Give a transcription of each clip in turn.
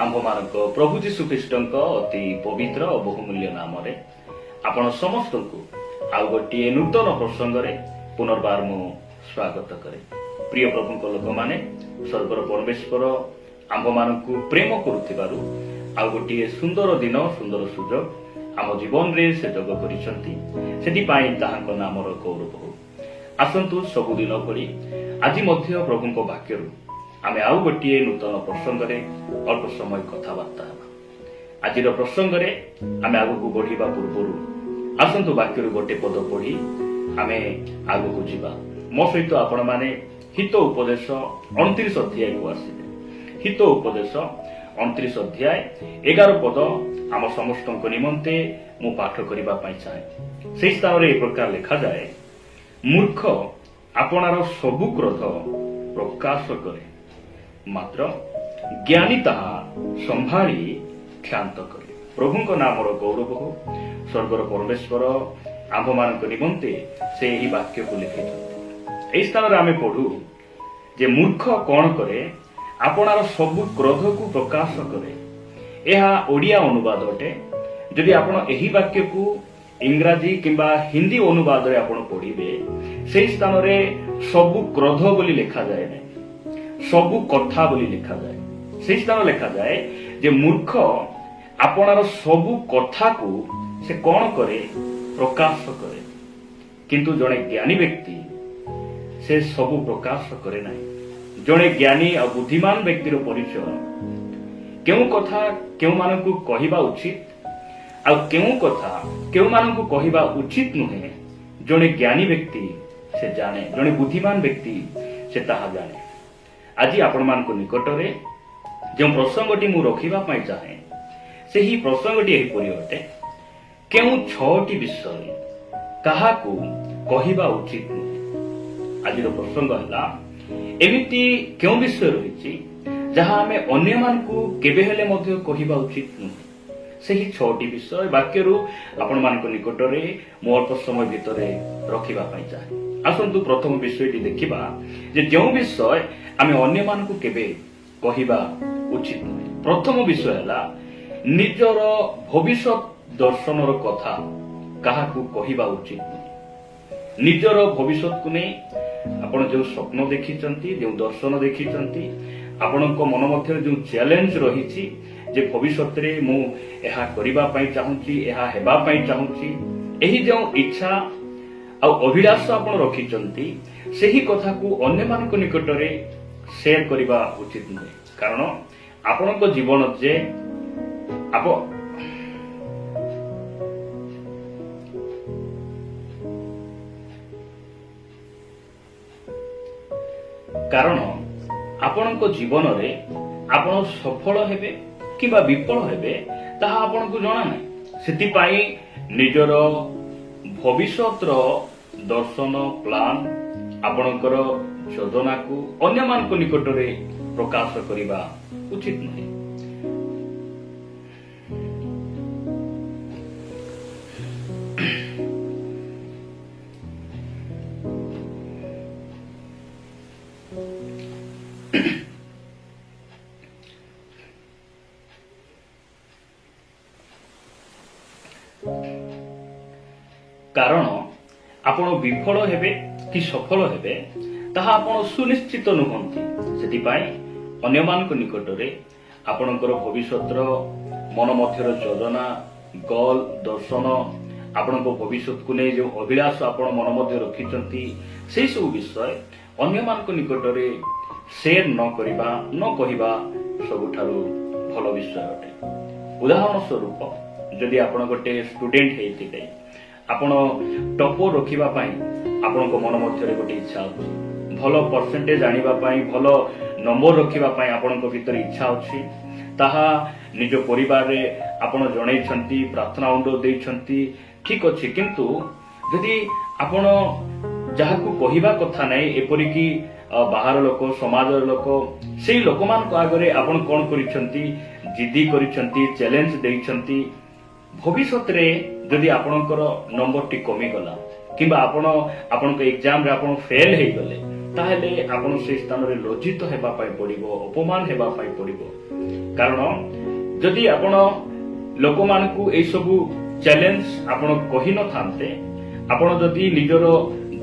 आंभमानक प्रभु जीशु ख्रीष्टଙ୍କ ଅତି ପବିତ୍ର ଓ ବହୁମୂଲ୍ୟ ନାମରେ ଆପଣ ସମସ୍ତଙ୍କୁ ଆଉ ଗୋଟିଏ ନୂତନ ପ୍ରସଙ୍ଗରେ ପୁନର୍ବାର ମୁଁ ସ୍ୱାଗତ କରେ। ପ୍ରିୟ ପ୍ରଭୁଙ୍କ ଲୋକମାନେ, ସ୍ୱର୍ଗର ପରମେଶ୍ୱର ଆମ୍ଭମାନଙ୍କୁ ପ୍ରେମ କରୁଥିବାରୁ ଆଉ ଗୋଟିଏ ସୁନ୍ଦର ଦିନ, ସୁନ୍ଦର ସୁଯୋଗ ଆମ ଜୀବନରେ ସେ ଯୋଗ କରିଛନ୍ତି। ସେଥିପାଇଁ ତାହାଙ୍କ ନାମର ଗୌରବ ହେଉ। ଆସନ୍ତୁ ସବୁଦିନ ଭଳି ଆଜି ମଧ୍ୟ ପ୍ରଭୁଙ୍କ ବାକ୍ୟରୁ ଆମେ ଆଉ ଗୋଟିଏ ନୂତନ ପ୍ରସଙ୍ଗରେ ଅଳ୍ପ ସମୟ କଥାବାର୍ତ୍ତା ହେବା। ଆଜିର ପ୍ରସଙ୍ଗରେ ଆମେ ଆଗକୁ ବଢିବା ପୂର୍ବରୁ ଆସନ୍ତୁ ବାକ୍ୟରୁ ଗୋଟେ ପଦ ପଢି ଆମେ ଆଗକୁ ଯିବା। ମୋ ସହିତ ଆପଣମାନେ ହିତ ଉପଦେଶ 29 ଅଧ୍ୟାୟକୁ ଆସିବେ। ହିତ ଉପଦେଶ 29 ଅଧ୍ୟାୟ 11 ପଦ ଆମ ସମସ୍ତଙ୍କ ନିମନ୍ତେ ମୁଁ ପାଠ କରିବା ପାଇଁ ଚାହେଁ। ସେହି ସ୍ଥାନରେ ଏ ପ୍ରକାର ଲେଖାଯାଏ, ମୂର୍ଖ ଆପଣାର ସବୁ କ୍ରୋଧ ପ୍ରକାଶ କରେ, ମାତ୍ର ଜ୍ଞାନୀ ତାହା ସମ୍ଭାଳି କ୍ଷାନ୍ତ କରେ। ପ୍ରଭୁଙ୍କ ନାମର ଗୌରବ ହେଉ। ସ୍ୱର୍ଗର ପରମେଶ୍ୱର ଆମ୍ଭମାନଙ୍କ ନିମନ୍ତେ ସେ ଏହି ବାକ୍ୟକୁ ଲେଖିଛନ୍ତି। ଏହି ସ୍ଥାନରେ ଆମେ ପଢୁ ଯେ ମୂର୍ଖ କଣ କରେ? ଆପଣାର ସବୁ କ୍ରୋଧକୁ ପ୍ରକାଶ କରେ। ଏହା ଓଡ଼ିଆ ଅନୁବାଦ ଅଟେ। ଯଦି ଆପଣ ଏହି ବାକ୍ୟକୁ ଇଂରାଜୀ କିମ୍ବା ହିନ୍ଦୀ ଅନୁବାଦରେ ଆପଣ ପଢିବେ, ସେହି ସ୍ଥାନରେ ସବୁ କ୍ରୋଧ ବୋଲି ଲେଖାଯାଏ ନାହିଁ, ସବୁ କଥା ବୋଲି ଲେଖାଯାଏ। ସେହି ସ୍ଥାନ ଲେଖାଯାଏ ଯେ ମୂର୍ଖ ଆପଣାର ସବୁ କଥାକୁ ସେ କଣ କରେ? ପ୍ରକାଶ କରେ। କିନ୍ତୁ ଜଣେ ଜ୍ଞାନୀ ବ୍ୟକ୍ତି ସେ ସବୁ ପ୍ରକାଶ କରେ ନାହିଁ। ଜଣେ ଜ୍ଞାନୀ ଆଉ ବୁଦ୍ଧିମାନ ବ୍ୟକ୍ତିର ପରିଚୟ କେଉଁ କଥା କେଉଁମାନଙ୍କୁ କହିବା ଉଚିତ ଆଉ କେଉଁ କଥା କେଉଁମାନଙ୍କୁ କହିବା ଉଚିତ ନୁହେଁ, ଜଣେ ଜ୍ଞାନୀ ବ୍ୟକ୍ତି ସେ ଜାଣେ। ଜଣେ ବୁଦ୍ଧିମାନ ବ୍ୟକ୍ତି ସେ ତାହା ଜାଣେ। ଆଜି ଆପଣମାନଙ୍କ ନିକଟରେ ଯେଉଁ ପ୍ରସଙ୍ଗଟି ମୁଁ ରଖିବା ପାଇଁ ଚାହେଁ, ସେହି ପ୍ରସଙ୍ଗଟି ଏହିପରି ଅଟେ, କେଉଁ 6ଟି ବିଷୟ କାହାକୁ କହିବା ଉଚିତ ନୁହେଁ। ଆଜିର ପ୍ରସଙ୍ଗ ହେଲା, ଏମିତି କେଉଁ ବିଷୟ ରହିଛି ଯାହା ଆମେ ଅନ୍ୟମାନଙ୍କୁ କେବେ ହେଲେ ମଧ୍ୟ କହିବା ଉଚିତ ନୁହେଁ। ସେହି 6ଟି ବିଷୟ ବାକ୍ୟରୁ ଆପଣମାନଙ୍କ ନିକଟରେ ମୁଁ ଅଳ୍ପ ସମୟ ଭିତରେ ରଖିବା ପାଇଁ ଚାହେଁ। ଆସନ୍ତୁ ପ୍ରଥମ ବିଷୟଟି ଦେଖିବା ଯେ ଯେଉଁ ବିଷୟ ଆମେ ଅନ୍ୟମାନଙ୍କୁ କେବେ କହିବା ଉଚିତ ନୁହେଁ। ପ୍ରଥମ ବିଷୟ ହେଲା ନିଜର ଭବିଷ୍ୟତ ଦର୍ଶନର କଥା କାହାକୁ କହିବା ଉଚିତ ନୁହେଁ। ନିଜର ଭବିଷ୍ୟତକୁ ନେଇ ଆପଣ ଯେଉଁ ସ୍ୱପ୍ନ ଦେଖିଛନ୍ତି, ଯେଉଁ ଦର୍ଶନ ଦେଖିଛନ୍ତି, ଆପଣଙ୍କ ମନ ମଧ୍ୟରେ ଯେଉଁ ଚ୍ୟାଲେଞ୍ଜ ରହିଛି ଯେ ଭବିଷ୍ୟତରେ ମୁଁ ଏହା କରିବା ପାଇଁ ଚାହୁଁଛି, ଏହା ହେବା ପାଇଁ ଚାହୁଁଛି, ଏହି ଯେଉଁ ଇଚ୍ଛା ଆଉ ଅଭିଳାଷ ଆପଣ ରଖିଛନ୍ତି, ସେହି କଥାକୁ ଅନ୍ୟମାନଙ୍କ ନିକଟରେ ସେୟାର କରିବା ଉଚିତ ନୁହେଁ। କାରଣ ଆପଣଙ୍କ ଜୀବନ ଯେ କାରଣ ଆପଣଙ୍କ ଜୀବନରେ ଆପଣ ସଫଳ ହେବେ କିମ୍ବା ବିଫଳ ହେବେ ତାହା ଆପଣଙ୍କୁ ଜଣା ନାହିଁ। ସେଥିପାଇଁ ନିଜର ଭବିଷ୍ୟତର ଦର୍ଶନ, ପ୍ଲାନ, ଆପଣଙ୍କର ଯୋଜନାକୁ ଅନ୍ୟମାନଙ୍କ ନିକଟରେ ପ୍ରକାଶ କରିବା ଉଚିତ ନୁହେଁ। କାରଣ ଆପଣ ବିଫଳ ହେବେ କି ସଫଳ ହେବେ ତାହା ଆପଣ ସୁନିଶ୍ଚିତ ନୁହନ୍ତି। ସେଥିପାଇଁ ଅନ୍ୟମାନଙ୍କ ନିକଟରେ ଆପଣଙ୍କର ଭବିଷ୍ୟତର ମନ ମଧ୍ୟର ଯୋଜନା, ଗୋଲ, ଦର୍ଶନ, ଆପଣଙ୍କ ଭବିଷ୍ୟତକୁ ନେଇ ଯେଉଁ ଅଭିଳାଷ ଆପଣ ମନ ମଧ୍ୟ ରଖିଛନ୍ତି, ସେହି ସବୁ ବିଷୟ ଅନ୍ୟମାନଙ୍କ ନିକଟରେ ସେୟାର ନ କରିବା, ନ କହିବା ସବୁଠାରୁ ଭଲ ବିଷୟ ଅଟେ। ଉଦାହରଣ ସ୍ୱରୂପ, ଯଦି ଆପଣ ଗୋଟେ ଷ୍ଟୁଡେଣ୍ଟ ହେଇଥିବେ, ଆପଣ ଟପର ରଖିବା ପାଇଁ ଆପଣଙ୍କ ମନ ମଧ୍ୟରେ ଗୋଟେ ଇଚ୍ଛା ଅଛି, ଭଲ ପରସେଣ୍ଟେଜ ଆଣିବା ପାଇଁ, ଭଲ ନମ୍ବର ରଖିବା ପାଇଁ ଆପଣଙ୍କ ଭିତରେ ଇଚ୍ଛା ଅଛି, ତାହା ନିଜ ପରିବାରରେ ଆପଣ ଜଣେଇଛନ୍ତି, ପ୍ରାର୍ଥନା ଅନୁରୋଧ ଦେଇଛନ୍ତି, ଠିକ ଅଛି। କିନ୍ତୁ ଯଦି ଆପଣ ଯାହାକୁ କହିବା କଥା ନାହିଁ, ଏପରିକି ବାହାର ଲୋକ, ସମାଜର ଲୋକ, ସେହି ଲୋକମାନଙ୍କ ଆଗରେ ଆପଣ କଣ କରିଛନ୍ତି? ଜିଦି କରିଛନ୍ତି, ଚ୍ୟାଲେଞ୍ଜ ଦେଇଛନ୍ତି। ଭବିଷ୍ୟତରେ ଯଦି ଆପଣଙ୍କର ନମ୍ବରଟି କମିଗଲା କିମ୍ବା ଆପଣଙ୍କ ଏକ୍ଜାମରେ ଆପଣ ଫେଲ ହେଇଗଲେ, ତାହେଲେ ଆପଣ ସେହି ସ୍ଥାନରେ ଲଜ୍ଜିତ ହେବା ପାଇଁ ପଡିବ, ଅପମାନ ହେବା ପାଇଁ ପଡିବ। କାରଣ ଯଦି ଆପଣ ଲୋକମାନଙ୍କୁ ଏଇ ସବୁ ଚ୍ୟାଲେଞ୍ଜ ଆପଣ କହିନଥାନ୍ତେ, ଆପଣ ଯଦି ନିଜର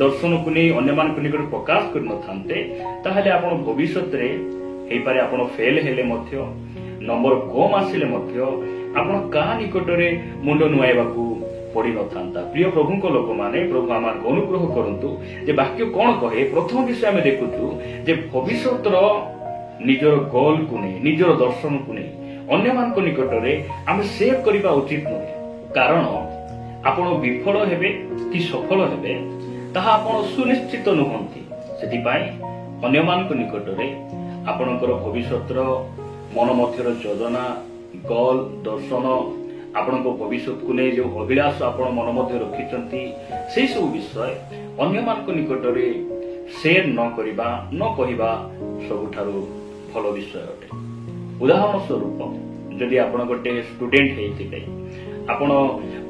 ଦର୍ଶନକୁ ନେଇ ଅନ୍ୟମାନଙ୍କ ନିକଟରେ ପ୍ରକାଶ କରିନଥାନ୍ତେ, ତାହେଲେ ଆପଣ ଭବିଷ୍ୟତରେ ହେଇପାରେ ଆପଣ ଫେଲ ହେଲେ ମଧ୍ୟ, ନମ୍ବର କମ ଆସିଲେ ମଧ୍ୟ ଆପଣ କାହା ନିକଟରେ ମୁଣ୍ଡ ନୁଆଇବାକୁ ପଡିନଥାନ୍ତା। ପ୍ରିୟ ପ୍ରଭୁଙ୍କ ଲୋକମାନେ, ପ୍ରଭୁ ଆମକୁ ଅନୁଗ୍ରହ କରନ୍ତୁ ଯେ ବାକ୍ୟ କଣ କହେ। ପ୍ରଥମ ବିଷୟ ଆମେ ଦେଖୁଛୁ ଯେ ଭବିଷ୍ୟତର ନିଜର ଗୋଲକୁ ନେଇ, ନିଜର ଦର୍ଶନକୁ ନେଇ ଅନ୍ୟମାନଙ୍କ ନିକଟରେ ଆମେ ସେୟାର କରିବା ଉଚିତ ନୁହେଁ। କାରଣ ଆପଣ ବିଫଳ ହେବେ କି ସଫଳ ହେବେ ତାହା ଆପଣ ସୁନିଶ୍ଚିତ ନୁହନ୍ତି। ସେଥିପାଇଁ ଅନ୍ୟମାନଙ୍କ ନିକଟରେ ଆପଣଙ୍କର ଭବିଷ୍ୟତର ମନ ମଧ୍ୟର ଯୋଜନା, ଗୋଲ, ଦର୍ଶନ, ଆପଣଙ୍କ ଭବିଷ୍ୟତକୁ ନେଇ ଯେଉଁ ଅଭିଳାଷ ଆପଣ ମନ ମଧ୍ୟ ରଖିଛନ୍ତି, ସେଇ ସବୁ ବିଷୟ ଅନ୍ୟମାନଙ୍କ ନିକଟରେ ସେୟାର ନ କରିବା, ନ କହିବା ସବୁଠାରୁ ଭଲ ବିଷୟ ଅଟେ। ଉଦାହରଣ ସ୍ୱରୂପ, ଯଦି ଆପଣ ଗୋଟେ ଷ୍ଟୁଡେଣ୍ଟ ହେଇଥିବେ, ଆପଣ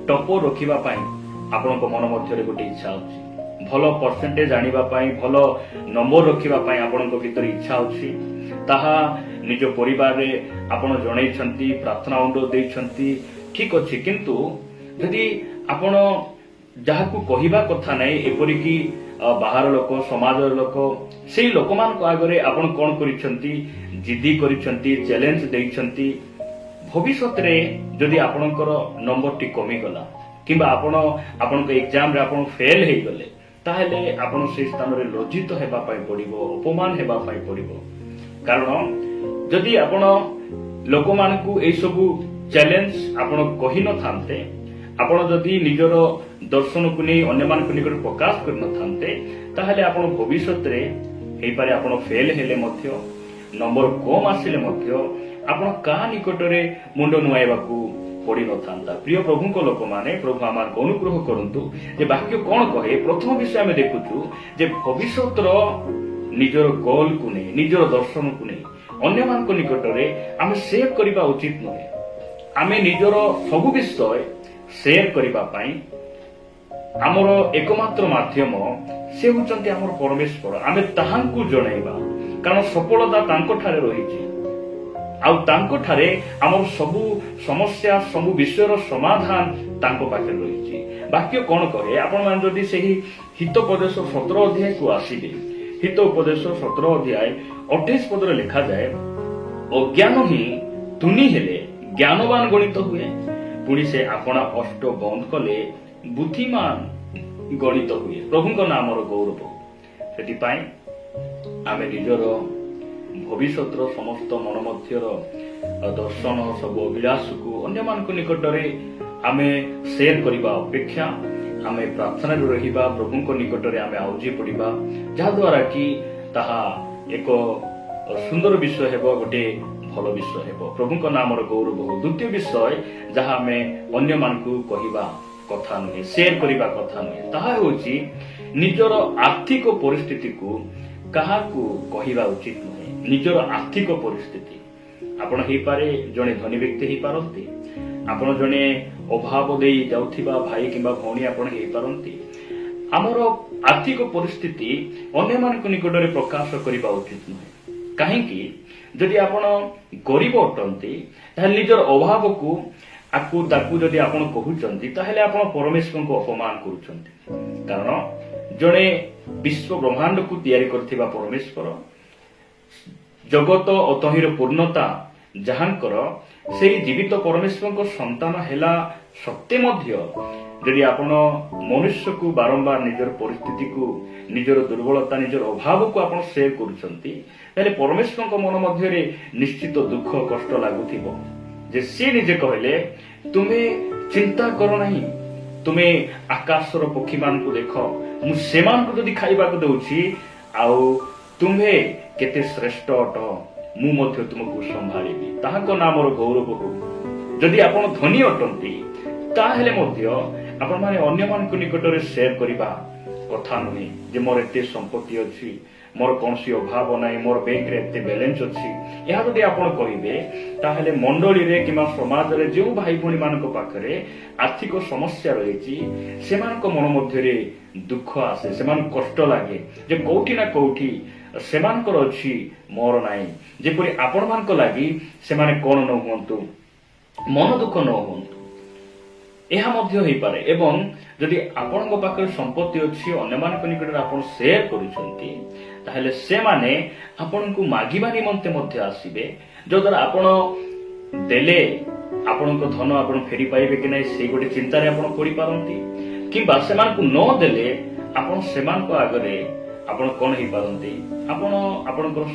ଟପର ରଖିବା ପାଇଁ ଆପଣଙ୍କ ମନ ମଧ୍ୟରେ ଗୋଟେ ଇଚ୍ଛା ଅଛି, ଭଲ ପରସେଣ୍ଟେଜ ଆଣିବା ପାଇଁ, ଭଲ ନମ୍ବର ରଖିବା ପାଇଁ ଆପଣଙ୍କ ଭିତରେ ଇଚ୍ଛା ଅଛି, ତାହା ନିଜ ପରିବାରରେ ଆପଣ ଜଣେଇଛନ୍ତି, ପ୍ରାର୍ଥନା ମୁଣ୍ଡ ଦେଇଛନ୍ତି, ଠିକ ଅଛି। କିନ୍ତୁ ଯଦି ଆପଣ ଯାହାକୁ କହିବା କଥା ନାହିଁ, ଏପରିକି ବାହାର ଲୋକ, ସମାଜର ଲୋକ, ସେଇ ଲୋକମାନଙ୍କ ଆଗରେ ଆପଣ କଣ କରିଛନ୍ତି, ଜିଦି କରିଛନ୍ତି, ଚ୍ୟାଲେଞ୍ଜ ଦେଇଛନ୍ତି, ଭବିଷ୍ୟତରେ ଯଦି ଆପଣଙ୍କର ନମ୍ବରଟି କମିଗଲା କିମ୍ବା ଆପଣଙ୍କ ଏକ୍ଜାମରେ ଆପଣ ଫେଲ ହେଇଗଲେ, ତାହେଲେ ଆପଣ ସେହି ସ୍ଥାନରେ ଲଜ୍ଜିତ ହେବା ପାଇଁ ପଡିବ, ଅପମାନ ହେବା ପାଇଁ ପଡିବ। କାରଣ ଯଦି ଆପଣ ଲୋକମାନଙ୍କୁ ଏଇସବୁ ଚ୍ୟାଲେଞ୍ଜ ଆପଣ କହିନଥାନ୍ତେ, ଆପଣ ଯଦି ନିଜର ଦର୍ଶନକୁ ନେଇ ଅନ୍ୟମାନଙ୍କ ନିକଟରେ ପ୍ରକାଶ କରିନଥାନ୍ତେ, ତାହେଲେ ଆପଣ ଭବିଷ୍ୟତରେ ହେଇପାରେ ଆପଣ ଫେଲ ହେଲେ ମଧ୍ୟ, ନମ୍ବର କମ ଆସିଲେ ମଧ୍ୟ ଆପଣ କାହା ନିକଟରେ ମୁଣ୍ଡ ନୁଆଇବାକୁ ପଡିନଥାନ୍ତା। ପ୍ରିୟ ପ୍ରଭୁଙ୍କ ଲୋକମାନେ, ପ୍ରଭୁ ଆମକୁ ଅନୁଗ୍ରହ କରନ୍ତୁ ଯେ ବାକ୍ୟ କଣ କହେ। ପ୍ରଥମ ବିଷୟ ଆମେ ଦେଖୁଛୁ ଯେ ଭବିଷ୍ୟତର ନିଜର ଗୋଲକୁ ନେଇ, ନିଜର ଦର୍ଶନକୁ ନେଇ ଅନ୍ୟମାନଙ୍କ ନିକଟରେ ଆମେ ସେୟାର କରିବା ଉଚିତ ନୁହେଁ। ଆମେ ନିଜର ସବୁ ବିଷୟ ସେୟାର କରିବା ପାଇଁ ଆମର ଏକମାତ୍ର ମାଧ୍ୟମ ସେ ହେଉଛନ୍ତି ଆମର ପରମେଶ୍ୱର। ଆମେ ତାହାଙ୍କୁ ଜଣାଇବା, କାରଣ ସଫଳତା ତାଙ୍କଠାରେ ରହିଛି, ଆଉ ତାଙ୍କଠାରେ ଆମର ସବୁ ସମସ୍ୟା, ସବୁ ବିଷୟର ସମାଧାନ ତାଙ୍କ ପାଖରେ ରହିଛି। ବାକ୍ୟ କଣ କହେ, ଆପଣମାନେ ଯଦି ସେହି ହିତୋପଦେଶ 17 ଅଧ୍ୟାୟକୁ ଆସିବେ, ହିତ ଉପଦେଶ 17 ଅଧ୍ୟାୟ 28 ପଦରେ ଲେଖାଯାଏ, ଅଜ୍ଞାନ ହିଁ ତୁନି ହେଲେ ଜ୍ଞାନବାନ ଗଣିତ ହୁଏ, ପୁଣି ସେ ଆପଣା ଅଷ୍ଟ ବନ୍ଦ କଲେ ବୁଦ୍ଧିମାନ ଗଣିତ ହୁଏ। ପ୍ରଭୁଙ୍କ ନାମର ଗୌରବ। ସେଥିପାଇଁ ଆମେ ନିଜର ଭବିଷ୍ୟତର ସମସ୍ତ ମନ ମଧ୍ୟର ଦର୍ଶନ, ସବୁ ଅଭିଳାଷକୁ ଅନ୍ୟମାନଙ୍କ ନିକଟରେ ଆମେ ସେୟାର କରିବା ଅପେକ୍ଷା ଆମେ ପ୍ରାର୍ଥନାରେ ରହିବା, ପ୍ରଭୁଙ୍କ ନିକଟରେ ଆମେ ଆଉଜି ପଡିବା, ଯାହାଦ୍ୱାରା କି ତାହା ଏକ ସୁନ୍ଦର ବିଷୟ ହେବ, ଗୋଟେ ଭଲ ବିଷୟ ହେବ। ପ୍ରଭୁଙ୍କ ନାମର ଗୌରବ। ଦ୍ୱିତୀୟ ବିଷୟ ଯାହା ଆମେ ଅନ୍ୟମାନଙ୍କୁ କହିବା କଥା ନୁହେଁ, ସେୟାର କରିବା କଥା ନୁହେଁ, ତାହା ହେଉଛି ନିଜର ଆର୍ଥିକ ପରିସ୍ଥିତିକୁ କାହାକୁ କହିବା ଉଚିତ ନୁହେଁ। ନିଜର ଆର୍ଥିକ ପରିସ୍ଥିତି, ଆପଣ ହେଇପାରେ ଜଣେ ଧନୀ ବ୍ୟକ୍ତି ହେଇପାରନ୍ତି, ଆପଣ ଜଣେ ଅଭାବ ଦେଇ ଯାଉଥିବା ଭାଇ କିମ୍ବା ଭଉଣୀ ଆପଣ ହେଇପାରନ୍ତି। ଆମର ଆର୍ଥିକ ପରିସ୍ଥିତି ଅନ୍ୟମାନଙ୍କ ନିକଟରେ ପ୍ରକାଶ କରିବା ଉଚିତ ନୁହେଁ। କାହିଁକି? ଯଦି ଆପଣ ଗରିବ ଅଟନ୍ତି, ତାହେଲେ ନିଜର ଅଭାବକୁ ତାକୁ ଯଦି ଆପଣ କହୁଛନ୍ତି, ତାହେଲେ ଆପଣ ପରମେଶ୍ୱରଙ୍କୁ ଅପମାନ କରୁଛନ୍ତି। କାରଣ ଜଣେ ବିଶ୍ୱ ବ୍ରହ୍ମାଣ୍ଡକୁ ତିଆରି କରିଥିବା ପରମେଶ୍ୱର, ଜଗତ ଓ ତହିଁର ପୂର୍ଣ୍ଣତା ଯାହାଙ୍କର, ସେହି ଜୀବିତ ପରମେଶ୍ୱରଙ୍କ ସନ୍ତାନ ହେଲା ସତ୍ତ୍ୱେ ମଧ୍ୟ ଯଦି ଆପଣ ମନୁଷ୍ୟକୁ ବାରମ୍ବାର ନିଜର ପରିସ୍ଥିତିକୁ, ନିଜର ଦୁର୍ବଳତା, ନିଜର ଅଭାବକୁ ଆପଣ ସେୟାର କରୁଛନ୍ତି, ତାହେଲେ ପରମେଶ୍ୱରଙ୍କ ମନ ମଧ୍ୟରେ ନିଶ୍ଚିତ ଦୁଃଖ, କଷ୍ଟ ଲାଗୁଥିବ। ଯେ ସିଏ ନିଜେ କହିଲେ, ତୁମେ ଚିନ୍ତା କର ନାହିଁ, ତୁମେ ଆକାଶର ପକ୍ଷୀମାନଙ୍କୁ ଦେଖ, ମୁଁ ସେମାନଙ୍କୁ ଯଦି ଖାଇବାକୁ ଦଉଛି, ଆଉ ତୁମ୍ଭେ କେତେ ଶ୍ରେଷ୍ଠ ଅଟ, ମୁଁ ମଧ୍ୟ ତୁମକୁ ସମ୍ଭାଳିବି। ତାହାଙ୍କ ନାମର ଗୌରବ ହଉ। ଯଦି ଆପଣ ଧନୀ ଅଟନ୍ତି, ତାହେଲେ ମଧ୍ୟ ଆପଣମାନେ ଅନ୍ୟମାନଙ୍କ ନିକଟରେ ସେୟାର କରିବା କଥା ନୁହେଁ ଯେ ମୋର ଏତେ ସମ୍ପତ୍ତି ଅଛି, ମୋର କୌଣସି ଅଭାବ ନାହିଁ, ମୋର ବ୍ୟାଙ୍କରେ ଏତେ ବାଲାନ୍ସ ଅଛି। ଏହା ଯଦି ଆପଣ କହିବେ, ତାହେଲେ ମଣ୍ଡଳୀରେ କିମ୍ବା ସମାଜରେ ଯେଉଁ ଭାଇ ଭଉଣୀ ମାନଙ୍କ ପାଖରେ ଆର୍ଥିକ ସମସ୍ୟା ରହିଛି, ସେମାନଙ୍କ ମନ ମଧ୍ୟରେ ଦୁଃଖ ଆସେ, ସେମାନଙ୍କୁ କଷ୍ଟ ଲାଗେ ଯେ କୋଉଠି ନା କୋଉଠି ସେମାନଙ୍କର ଅଛି ମୋର ନାହିଁ, ଯେପରି ଆପଣମାନଙ୍କ ଲାଗି ସେମାନେ କଣ ନ ହୁଅନ୍ତୁ, ମନ ଦୁଃଖ ନ ହୁଅନ୍ତୁ। ଏହା ମଧ୍ୟ ହେଇପାରେ। ଏବଂ ଯଦି ଆପଣଙ୍କ ପାଖରେ ସମ୍ପତ୍ତି ଅଛି, ଅନ୍ୟମାନଙ୍କ ନିକଟରେ ଆପଣ ସେୟାର କରୁଛନ୍ତି, ତାହେଲେ ସେମାନେ ଆପଣଙ୍କୁ ମାଗିବା ନିମନ୍ତେ ମଧ୍ୟ ଆସିବେ, ଯଦ୍ୱାରା ଆପଣ ଦେଲେ ଆପଣଙ୍କ ଧନ ଆପଣ ଫେରି ପାଇବେ କି ନାହିଁ ସେଇ ଗୋଟେ ଚିନ୍ତାରେ ଆପଣ ପଡିପାରନ୍ତି। କିମ୍ବା ସେମାନଙ୍କୁ ନ ଦେଲେ ଆପଣ ସେମାନଙ୍କ ଆଗରେ ଆପଣ କଣ ହେଇପାରନ୍ତି, ଆପଣଙ୍କର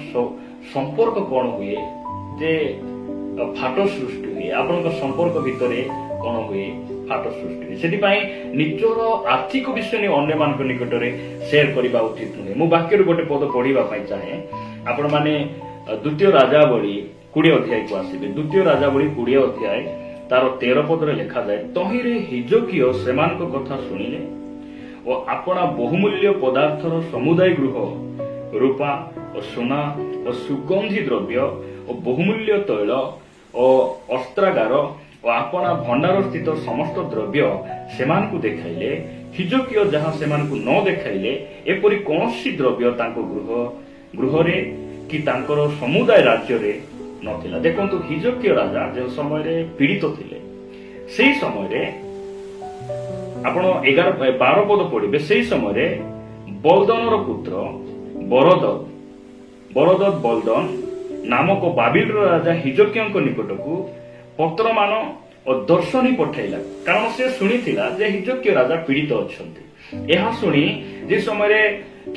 ସମ୍ପର୍କ କଣ ହୁଏ, ଯେ ଫାଟ ସୃଷ୍ଟି ହୁଏ, ଆପଣଙ୍କ ସମ୍ପର୍କ ଭିତରେ କଣ ହୁଏ, ଫାଟ ସୃଷ୍ଟି ହୁଏ। ସେଥିପାଇଁ ନିଜର ଆର୍ଥିକ ବିଷୟ ନେଇ ଅନ୍ୟମାନଙ୍କ ନିକଟରେ ସେୟାର କରିବା ଉଚିତ ନୁହେଁ। ମୁଁ ବାକ୍ୟରୁ ଗୋଟେ ପଦ ପଢିବା ପାଇଁ ଚାହେଁ। ଆପଣମାନେ ଦ୍ୱିତୀୟ ରାଜାବଳୀ 20 ଅଧ୍ୟାୟକୁ ଆସିବେ। ଦ୍ୱିତୀୟ ରାଜାବଳୀ 20 ଅଧ୍ୟାୟ ତାର 13 ପଦରେ ଲେଖାଯାଏ, ତହିଁରେ ହିଜକିୟ ସେମାନଙ୍କ କଥା ଶୁଣିଲେ ଓ ଆପଣା ବହୁମୂଲ୍ୟ ପଦାର୍ଥର ସମୁଦାୟ ଗୃହ, ରୂପା ଓ ସୁନା ଓ ସୁଗନ୍ଧି ଦ୍ରବ୍ୟ ଓ ବହୁମୂଲ୍ୟ ତୈଳ ଓ ଅସ୍ତ୍ରାଗାର ଓ ଆପଣା ଭଣ୍ଡାର ସ୍ଥିତ ସମସ୍ତ ଦ୍ରବ୍ୟ ସେମାନଙ୍କୁ ଦେଖାଇଲେ। ହିଜକିୟ ଯାହା ସେମାନଙ୍କୁ ନ ଦେଖାଇଲେ, ଏପରି କୌଣସି ଦ୍ରବ୍ୟ ତାଙ୍କ ଗୃହରେ କି ତାଙ୍କର ସମୁଦାୟ ରାଜ୍ୟରେ ନଥିଲା। ଦେଖନ୍ତୁ, ହିଜକିୟ ରାଜା ଯେଉଁ ସମୟରେ ପୀଡ଼ିତ ଥିଲେ, ସେଇ ସମୟରେ ଆପଣ 12 ପଦ ପଢିବେ। ସେଇ ସମୟରେ ବଲଦନର ପୁତ୍ର ବଲଦନ ନାମକ ବାବିଲର ରାଜା ହିଜକିୟଙ୍କ ନିକଟକୁ ପତ୍ରମାନ ଓ ଦର୍ଶନୀ ପଠାଇଲା, କାରଣ ସେ ଶୁଣିଥିଲା ଯେ ହିଜକିୟ ରାଜା ପୀଡ଼ିତ ଅଛନ୍ତି। ଏହା ଶୁଣି ଯେ ସମୟରେ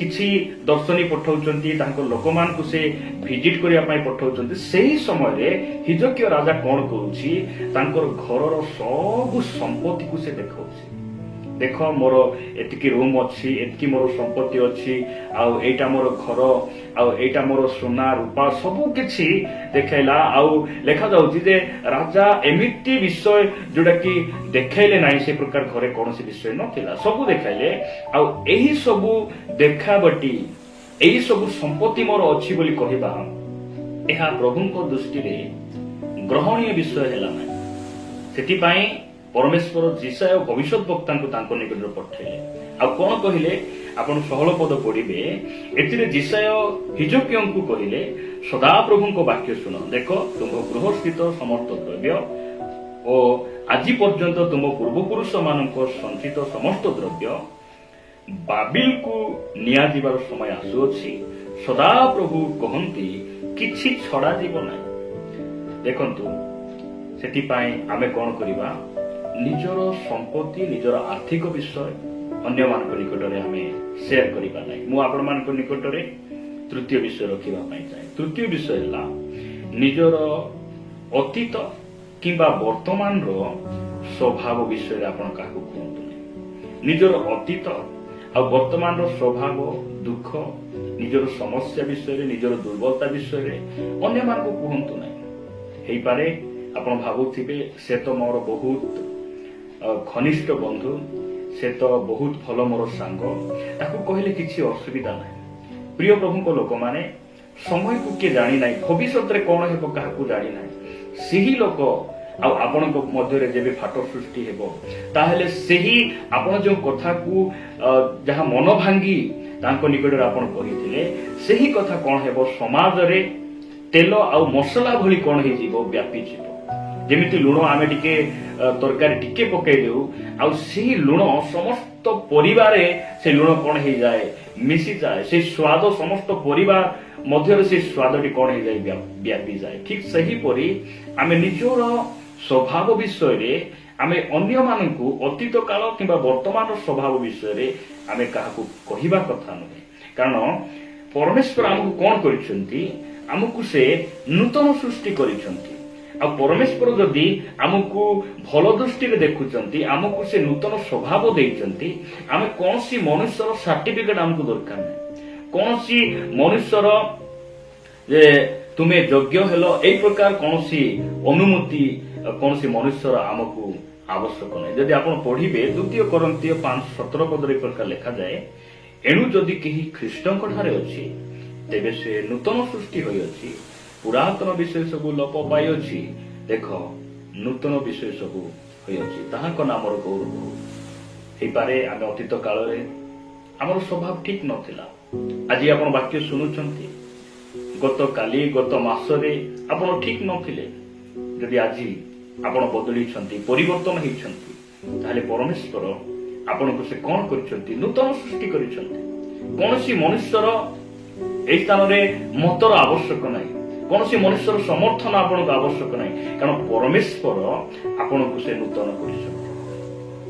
କିଛି ଦର୍ଶନୀ ପଠାଉଛନ୍ତି, ତାଙ୍କ ଲୋକମାନଙ୍କୁ ସେ ଭିଜିଟ କରିବା ପାଇଁ ପଠାଉଛନ୍ତି, ସେହି ସମୟରେ ହିଜକିୟ ରାଜା କଣ କରୁଛି, ତାଙ୍କର ଘରର ସବୁ ସମ୍ପତ୍ତିକୁ ସେ ଦେଖାଉଛି। ଦେଖ, ମୋର ଏତିକି ରୁମ ଅଛି, ଏତିକି ମୋର ସମ୍ପତ୍ତି ଅଛି, ଆଉ ଏଇଟା ମୋର ଘର, ଆଉ ଏଇଟା ମୋର ସୁନା ରୂପା, ସବୁ କିଛି ଦେଖାଇଲା। ଆଉ ଲେଖାଯାଉଛି ଯେ ରାଜା ଏମିତି ବିଷୟ ଯୋଉଟା କି ଦେଖାଇଲେ ନାହିଁ, ସେ ପ୍ରକାର ଘରେ କୌଣସି ବିଷୟ ନଥିଲା, ସବୁ ଦେଖାଇଲେ। ଆଉ ଏହି ସବୁ ଦେଖାବଟି, ଏହି ସବୁ ସମ୍ପତ୍ତି ମୋର ଅଛି ବୋଲି କହିବା, ଏହା ପ୍ରଭୁଙ୍କ ଦୃଷ୍ଟିରେ ଗ୍ରହଣୀୟ ବିଷୟ ହେଲା ନାହିଁ। ସେଥିପାଇଁ ପରମେଶ୍ୱର ଜିସାୟ ଭବିଷ୍ୟତ ବକ୍ତାଙ୍କୁ ତାଙ୍କ ନିକଟରେ ପଠାଇଲେ। ଆଉ କଣ କହିଲେ, ଆପଣ 16 ପଦ ପଢିବେ। ଏଥିରେ ଜିସାୟ ହିଜକିୟଙ୍କୁ କହିଲେ, ସଦାପ୍ରଭୁଙ୍କ ବାକ୍ୟ ଶୁଣ। ଦେଖ, ତୁମ ଗୃହସ୍ଥିତ ସମସ୍ତ ଦ୍ରବ୍ୟ ଓ ଆଜି ପର୍ଯ୍ୟନ୍ତ ତୁମ ପୂର୍ବପୁରୁଷ ମାନଙ୍କ ସଞ୍ଚିତ ସମସ୍ତ ଦ୍ରବ୍ୟ ବାବିଲକୁ ନିଆଯିବାର ସମୟ ଆସୁଅଛି। ସଦାପ୍ରଭୁ କହନ୍ତି, କିଛି ଛଡାଯିବ ନାହିଁ। ଦେଖନ୍ତୁ, ସେଥିପାଇଁ ଆମେ କଣ କରିବା, ନିଜର ସମ୍ପତ୍ତି, ନିଜର ଆର୍ଥିକ ବିଷୟ ଅନ୍ୟମାନଙ୍କ ନିକଟରେ ଆମେ ସେୟାର କରିବା ନାହିଁ। ମୁଁ ଆପଣମାନଙ୍କ ନିକଟରେ ତୃତୀୟ ବିଷୟ ରଖିବା ପାଇଁ ଚାହେଁ। ତୃତୀୟ ବିଷୟ ହେଲା, ନିଜର ଅତୀତ କିମ୍ବା ବର୍ତ୍ତମାନର ସ୍ୱଭାବ ବିଷୟରେ ଆପଣ କାହାକୁ କୁହନ୍ତୁ ନାହିଁ। ନିଜର ଅତୀତ ଆଉ ବର୍ତ୍ତମାନର ସ୍ୱଭାବ, ଦୁଃଖ, ନିଜର ସମସ୍ୟା ବିଷୟରେ, ନିଜର ଦୁର୍ବଳତା ବିଷୟରେ ଅନ୍ୟମାନଙ୍କୁ କୁହନ୍ତୁ ନାହିଁ। ହେଇପାରେ ଆପଣ ଭାବୁଥିବେ, ସେ ତ ମୋର ବହୁତ ଘନିଷ୍ଠ ବନ୍ଧୁ, ସେ ତ ବହୁତ ଭଲ ମୋର ସାଙ୍ଗ, ତାକୁ କହିଲେ କିଛି ଅସୁବିଧା ନାହିଁ। ପ୍ରିୟ ପ୍ରଭୁଙ୍କ ଲୋକମାନେ, ସମୟକୁ କିଏ ଜାଣିନାହିଁ, ଭବିଷ୍ୟତରେ କଣ ହେବ କାହାକୁ ଜାଣିନାହିଁ। ସେହି ଲୋକ ଆଉ ଆପଣଙ୍କ ମଧ୍ୟରେ ଯେବେ ଫାଟ ସୃଷ୍ଟି ହେବ, ତାହେଲେ ସେହି ଆପଣ ଯେଉଁ କଥାକୁ ଯାହା ମନ ଭାଙ୍ଗି ତାଙ୍କ ନିକଟରେ ଆପଣ କହିଥିଲେ, ସେହି କଥା କଣ ହେବ, ସମାଜରେ ତେଲ ଆଉ ମସଲା ଭଳି କଣ ହେଇଯିବ, ବ୍ୟାପିଯିବ। ଯେମିତି ଲୁଣ ଆମେ ଟିକେ ତରକାରୀ ଟିକେ ପକେଇ ଦେଉ, ଆଉ ସେହି ଲୁଣ ସମସ୍ତ ପରିବାରେ ସେ ଲୁଣ କଣ ହେଇଯାଏ, ମିଶିଯାଏ। ସେ ସ୍ୱାଦ ସମସ୍ତ ପରିବାର ମଧ୍ୟରେ ସେ ସ୍ୱାଦଟି କଣ ହେଇଯାଏ, ବ୍ୟାପିଯାଏ। ଠିକ ସେହିପରି ଆମେ ନିଜର ସ୍ୱଭାବ ବିଷୟରେ ଆମେ ଅନ୍ୟମାନଙ୍କୁ ଅତୀତ କାଳ କିମ୍ବା ବର୍ତ୍ତମାନର ସ୍ୱଭାବ ବିଷୟରେ ଆମେ କାହାକୁ କହିବା କଥା ନୁହେଁ। କାରଣ ପରମେଶ୍ୱର ଆମକୁ କଣ କରିଛନ୍ତି, ଆମକୁ ସେ ନୂତନ ସୃଷ୍ଟି କରିଛନ୍ତି। ଆଉ ପରମେଶ୍ୱର ଯଦି ଆମକୁ ଭଲ ଦୃଷ୍ଟିରେ ଦେଖୁଛନ୍ତି, ଆମକୁ ସେ ନୂତନ ସ୍ୱଭାବ ଦେଇଛନ୍ତି, ଆମେ କୌଣସି ମନୁଷ୍ୟର ସାର୍ଟିଫିକେଟ ଆମକୁ ଦରକାର ନାହିଁ। କୌଣସି ମନୁଷ୍ୟର ଯେ ତୁମେ ଯୋଗ୍ୟ ହେଲ, ଏଇ ପ୍ରକାର କୌଣସି ଅନୁମତି କୌଣସି ମନୁଷ୍ୟର ଆମକୁ ଆବଶ୍ୟକ ନାହିଁ। ଯଦି ଆପଣ ପଢିବେ 2 Corinthia 5:17 ପଦରେ ଏ ପ୍ରକାର ଲେଖାଯାଏ, ଏଣୁ ଯଦି କେହି ଖ୍ରୀଷ୍ଟଙ୍କ ଠାରେ ଅଛି, ତେବେ ସେ ନୂତନ ସୃଷ୍ଟି ହୋଇଅଛି, ପୁରାତନ ବିଷୟ ସବୁ ଲୋପ ପାଇଅଛି, ଦେଖ ନୂତନ ବିଷୟ ସବୁ ହୋଇଅଛି, ତାହାଙ୍କ ନାମର ଗୌରବ। ହେଇପାରେ ଆମେ ଅତୀତ କାଳରେ ଆମର ସ୍ୱଭାବ ଠିକ ନଥିଲା। ଆଜି ଆପଣ ବାକ୍ୟ ଶୁଣୁଛନ୍ତି, ଗତ କାଲି ଗତ ମାସରେ ଆପଣ ଠିକ ନଥିଲେ। ଯଦି ଆଜି ଆପଣ ବଦଳିଛନ୍ତି, ପରିବର୍ତ୍ତନ ହେଇଛନ୍ତି, ତାହେଲେ ପରମେଶ୍ୱର ଆପଣଙ୍କୁ ସେ କଣ କରିଛନ୍ତି? ନୂତନ ସୃଷ୍ଟି କରିଛନ୍ତି। କୌଣସି ମନୁଷ୍ୟର ଏହି ସ୍ଥାନରେ ମତର ଆବଶ୍ୟକ ନାହିଁ, କୌଣସି ମନୁଷ୍ୟର ସମର୍ଥନ ଆପଣଙ୍କୁ ଆବଶ୍ୟକ ନାହିଁ, କାରଣ ପରମେଶ୍ୱର ଆପଣଙ୍କୁ ସେ ନୂତନ କରିଛନ୍ତି।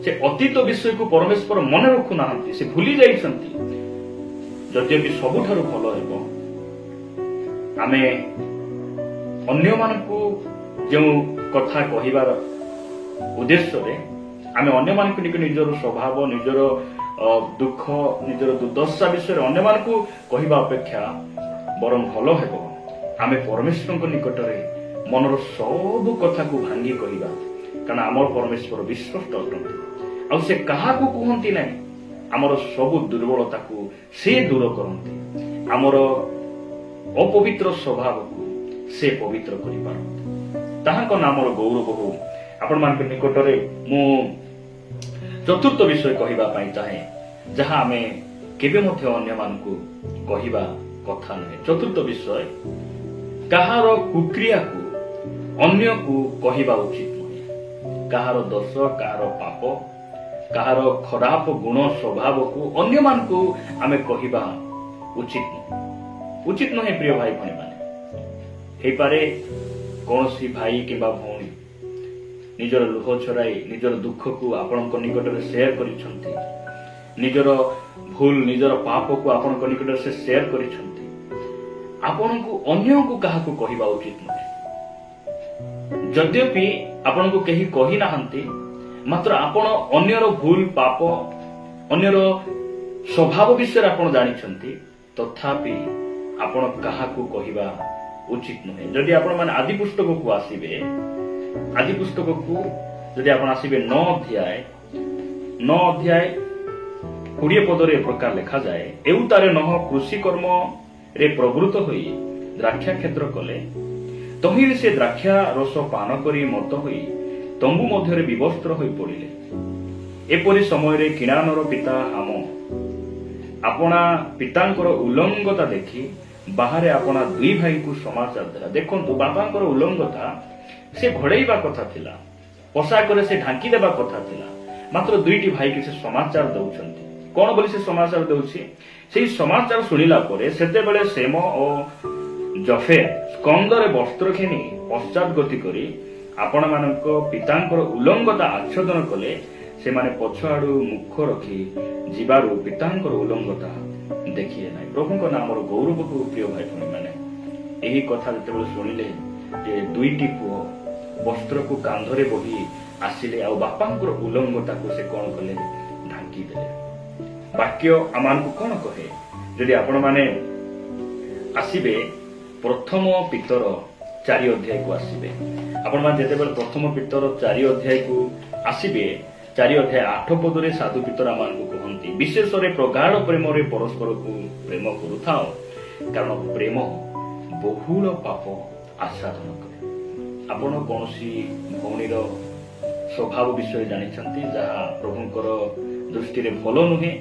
ସେ ଅତୀତ ବିଷୟକୁ ପରମେଶ୍ୱର ମନେ ରଖୁନାହାନ୍ତି, ସେ ଭୁଲି ଯାଇଛନ୍ତି। ଯଦ୍ୟପି ସବୁଠାରୁ ଭଲ ହେବ ଆମେ ଅନ୍ୟମାନଙ୍କୁ ଯେଉଁ କଥା କହିବାର ଉଦ୍ଦେଶ୍ୟରେ ଆମେ ଅନ୍ୟମାନଙ୍କୁ ନିଜର ସ୍ୱଭାବ, ନିଜର ଦୁଃଖ, ନିଜର ଦୁର୍ଦ୍ଦଶା ବିଷୟରେ ଅନ୍ୟମାନଙ୍କୁ କହିବା ଅପେକ୍ଷା ବରଂ ଭଲ ହେବ ଆମେ ପରମେଶ୍ୱରଙ୍କ ନିକଟରେ ମନର ସବୁ କଥାକୁ ଭାଙ୍ଗି କହିବା। କାରଣ ଆମର ପରମେଶ୍ୱର ବିଶ୍ୱସ୍ତ ଅଟନ୍ତି, ଆଉ ସେ କାହାକୁ କୁହନ୍ତି ନାହିଁ। ଆମର ସବୁ ଦୁର୍ବଳତାକୁ ସେ ଦୂର କରନ୍ତି, ଆମର ଅପବିତ୍ର ସ୍ୱଭାବକୁ ସେ ପବିତ୍ର କରିପାରନ୍ତି। ତାହାଙ୍କ ନାମର ଗୌରବ ହଉ। ଆପଣମାନଙ୍କ ନିକଟରେ ମୁଁ ଚତୁର୍ଥ ବିଷୟ କହିବା ପାଇଁ ଚାହେଁ, ଯାହା ଆମେ କେବେ ମଧ୍ୟ ଅନ୍ୟମାନଙ୍କୁ କହିବା କଥା ନୁହେଁ। ଚତୁର୍ଥ ବିଷୟ, କାହାର କୁକ୍ରିୟାକୁ ଅନ୍ୟକୁ କହିବା ଉଚିତ ନୁହେଁ। କାହାର ଦୋଷ, କାହାର ପାପ, କାହାର ଖରାପ ଗୁଣ ସ୍ୱଭାବକୁ ଅନ୍ୟମାନଙ୍କୁ ଆମେ କହିବା ଉଚିତ ନୁହେଁ। ପ୍ରିୟ ଭାଇ ଭଉଣୀମାନେ, ହେଇପାରେ କୌଣସି ଭାଇ କିମ୍ବା ଭଉଣୀ ନିଜର ଲୁହ ଛରାଇ ନିଜର ଦୁଃଖକୁ ଆପଣଙ୍କ ନିକଟରେ ସେୟାର କରିଛନ୍ତି, ନିଜର ଭୁଲ, ନିଜର ପାପକୁ ଆପଣଙ୍କ ନିକଟରେ ସେ ସେୟାର କରିଛନ୍ତି। ଆପଣଙ୍କୁ ଅନ୍ୟକୁ କାହାକୁ କହିବା ଉଚିତ ନୁହେଁ। ଯଦ୍ୟପି ଆପଣଙ୍କୁ କେହି କହିନାହାନ୍ତି, ମାତ୍ର ଆପଣ ଅନ୍ୟର ଭୁଲ, ପାପ, ଅନ୍ୟର ସ୍ୱଭାବ ବିଷୟରେ ଆପଣ ଜାଣିଛନ୍ତି, ତଥାପି ଆପଣ କାହାକୁ କହିବା ଉଚିତ ନୁହେଁ। ଯଦି ଆପଣ ମାନେ ଆଦି ପୁସ୍ତକକୁ ଆସିବେ, ଆଦି ପୁସ୍ତକକୁ ଯଦି ଆପଣ ଆସିବେ 9 ଅଧ୍ୟାୟ 20 ପଦରେ ଏ ପ୍ରକାର ଲେଖାଯାଏ, ଏଉତାରେ ନହ କୃଷି କର୍ମରେ ପ୍ରବୃତ୍ତ ହୋଇ ଦ୍ରାକ୍ଷା କ୍ଷେତ୍ର କଲେ। ତହିଁରେ ସେ ଦ୍ରାକ୍ଷା ରସ ପାନ କରି ମତ ହୋଇ ତମ୍ବୁ ମଧ୍ୟରେ ବିବସ୍ତ୍ର ହୋଇ ପଡ଼ିଲେ। ଏପରି ସମୟରେ କିଣାନର ପିତା ହାମ ଆପଣା ପିତାଙ୍କର ଉଲ୍ଲଙ୍ଗତା ଦେଖି ବାହାରେ ଆପଣା 2 ଭାଇଙ୍କୁ ସମାଚାର ଦେଲା। ଦେଖନ୍ତୁ, ବାପାଙ୍କର ଉଲ୍ଲଙ୍ଗତା ସେ ଘୋଡେଇବା କଥା ଥିଲା, ପୋଷାକରେ ସେ ଢାଙ୍କି ଦେବା କଥା ଥିଲା, ମାତ୍ର 2ଟି ଭାଇକି ସେ ସମାଚାର ଦଉଛନ୍ତି। କଣ ବୋଲି ସେ ସମାଚାର ଦଉଛି? ସେଇ ସମାଚାର ଶୁଣିଲା ପରେ ସେତେବେଳେ ସେମ ଓ ଜଫେର ସ୍କନ୍ଦରେ ବସ୍ତ୍ର ଘେନି ପଶ୍ଚାତ ଗତି କରି ଆପଣମାନଙ୍କ ପିତାଙ୍କର ଉଲ୍ଲଙ୍ଗତା ଆଚ୍ଛାଦନ କଲେ। ସେମାନେ ପଛଆଡୁ ମୁଖ ରଖି ଯିବାରୁ ପିତାଙ୍କର ଉଲ୍ଲଙ୍ଗତା ଦେଖିଲେ ନାହିଁ। ପ୍ରଭୁଙ୍କ ନାମର ଗୌରବକୁ ପ୍ରିୟ ଭାଇ ଭଉଣୀମାନେ, ଏହି କଥା ଯେତେବେଳେ ଶୁଣିଲେ ଯେ 2ଟି ପୁଅ ବସ୍ତ୍ରକୁ କାନ୍ଧରେ ବୋହି ଆସିଲେ, ଆଉ ବାପାଙ୍କର ଉଲ୍ଲଙ୍ଗତାକୁ ସେ କଣ କଲେ? ଢାଙ୍କି ଦେଲେ। ବାକ୍ୟ ଆମମାନଙ୍କୁ କଣ କହେ? ଯଦି ଆପଣମାନେ ଆସିବେ ପ୍ରଥମ ପିତର 4 ଅଧ୍ୟାୟକୁ ଆସିବେ, ଆପଣମାନେ ଯେତେବେଳେ ପ୍ରଥମ ପିତର 4 ଅଧ୍ୟାୟକୁ ଆସିବେ, 4 ଅଧ୍ୟାୟ 8 ପଦରେ ସାଧୁ ପିତର ଆମମାନଙ୍କୁ କହନ୍ତି, ବିଶେଷରେ ପ୍ରଗାଢ଼ ପ୍ରେମରେ ପରସ୍ପରକୁ ପ୍ରେମ କରୁଥାଅ, କାରଣ ପ୍ରେମ ବହୁଳ ପାପ ଆଚ୍ଛାଦନ କରେ। ଆପଣ କୌଣସି ଭଉଣୀର ସ୍ୱଭାବ ବିଷୟରେ ଜାଣିଛନ୍ତି ଯାହା ପ୍ରଭୁଙ୍କର ଦୃଷ୍ଟିରେ ଭଲ ନୁହେଁ?